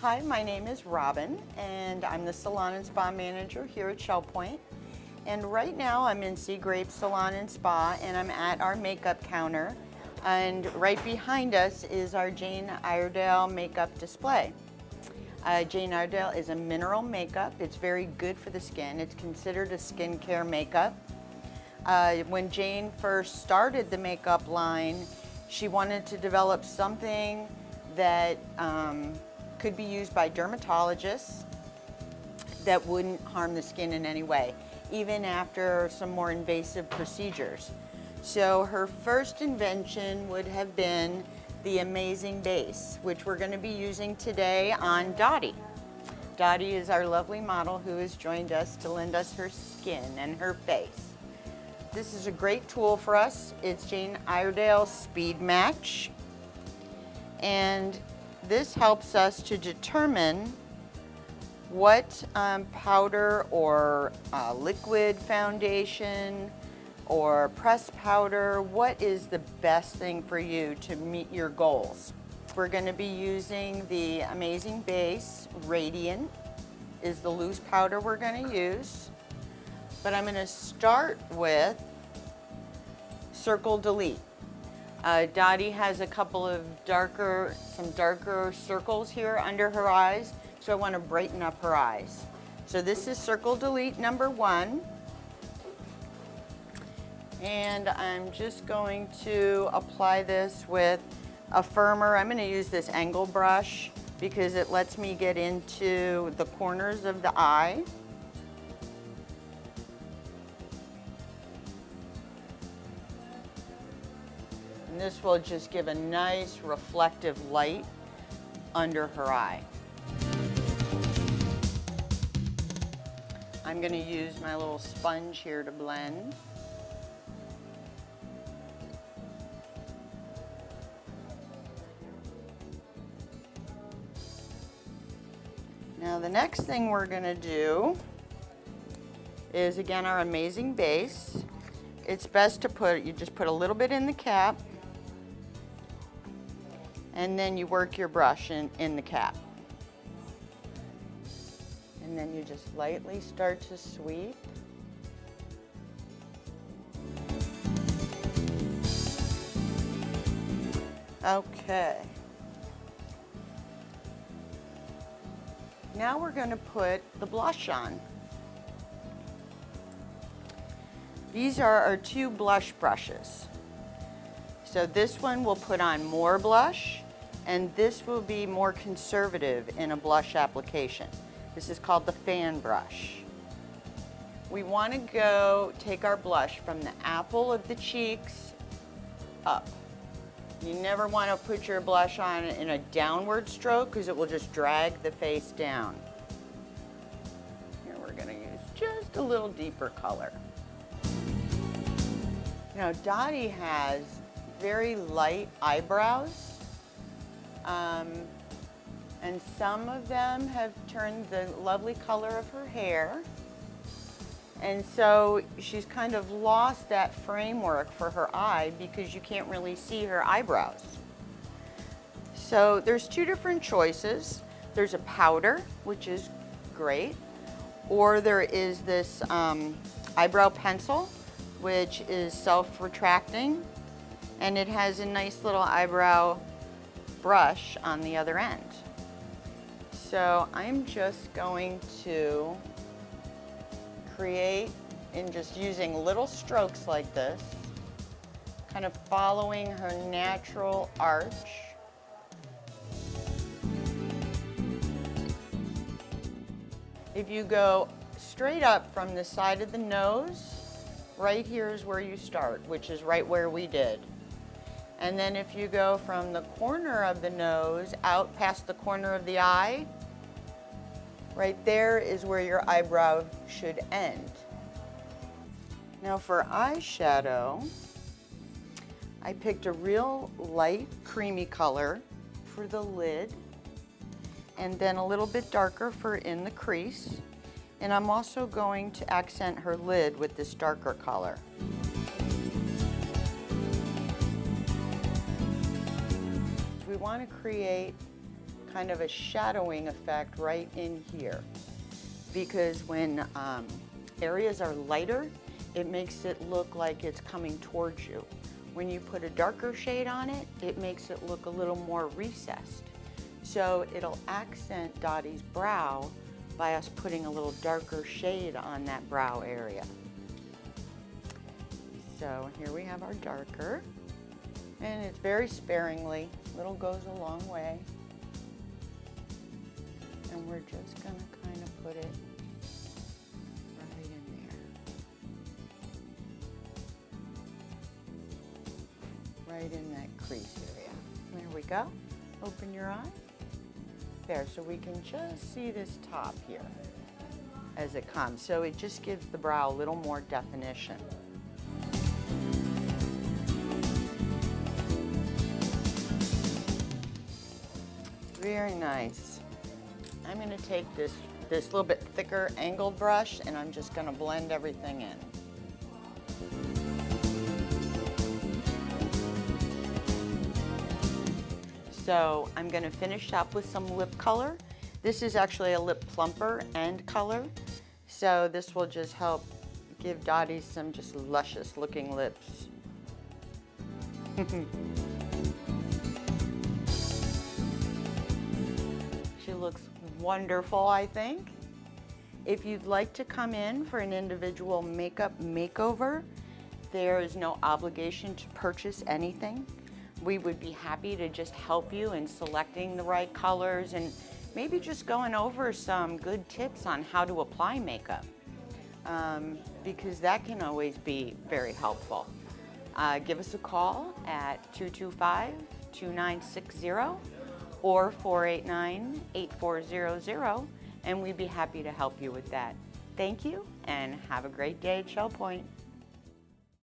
Hi, my name is Robyn, and I'm the Salon and Spa Manager here at Shell Point. And right now I'm in Sea Grape Salon and Spa, and I'm at our makeup counter. And right behind us is our Jane Iredale makeup display. Jane Iredale is a mineral makeup. It's very good for the skin. It's considered a skincare makeup. When Jane first started the makeup line, she wanted to develop something that could be used by dermatologists that wouldn't harm the skin in any way, even after some more invasive procedures. So her first invention would have been the Amazing Base, which we're going to be using today on Dottie. Dottie is our lovely model who has joined us to lend us her skin and her face. This is a great tool for us. It's Jane Iredale Speed Match, and this helps us to determine what powder or liquid foundation or pressed powder, what is the best thing for you to meet your goals. We're going to be using the Amazing Base Radiant is the loose powder we're going to use. But I'm going to start with Circle Delete. Dottie has a couple of some darker circles here under her eyes, so I want to brighten up her eyes. So this is Circle Delete number 1. And I'm just going to apply this with a firmer. I'm going to use this angle brush because it lets me get into the corners of the eye. And this will just give a nice reflective light under her eye. I'm going to use my little sponge here to blend. Now the next thing we're going to do is again our Amazing Base. It's best to you just put a little bit in the cap, and then you work your brush in the cap. And then you just lightly start to sweep. Okay. Now we're going to put the blush on. These are our 2 blush brushes. So this one will put on more blush, and this will be more conservative in a blush application. This is called the fan brush. We want to take our blush from the apple of the cheeks up. You never want to put your blush on in a downward stroke because it will just drag the face down. Here we're going to use just a little deeper color. Now Dottie has very light eyebrows, and some of them have turned the lovely color of her hair. And so she's kind of lost that framework for her eye because you can't really see her eyebrows. So there's 2 different choices. There's a powder, which is great, or there is this eyebrow pencil, which is self-retracting, and it has a nice little eyebrow brush on the other end. So I'm just going to create in just using little strokes like this, kind of following her natural arch. If you go straight up from the side of the nose, right here is where you start, which is right where we did. And then if you go from the corner of the nose out past the corner of the eye, right there is where your eyebrow should end. Now for eyeshadow, I picked a real light creamy color for the lid, and then a little bit darker for in the crease. And I'm also going to accent her lid with this darker color. We want to create kind of a shadowing effect right in here. Because when areas are lighter, it makes it look like it's coming towards you. When you put a darker shade on it, it makes it look a little more recessed. So it'll accent Dottie's brow by us putting a little darker shade on that brow area. So here we have our darker, and it's very sparingly. Little goes a long way. And we're just gonna kind of put it right in there. Right in that crease area. There we go. Open your eye. There, so we can just see this top here as it comes. So it just gives the brow a little more definition. Very nice. I'm going to take this little bit thicker angled brush, and I'm just going to blend everything in. So I'm going to finish up with some lip color. This is actually a lip plumper and color. So this will just help give Dottie some just luscious looking lips. She looks wonderful, I think. If you'd like to come in for an individual makeup makeover, there is no obligation to purchase anything. We would be happy to just help you in selecting the right colors and maybe just going over some good tips on how to apply makeup, because that can always be very helpful. Give us a call at 225-2960 or 489-8400, and we'd be happy to help you with that. Thank you, and have a great day at Shell Point.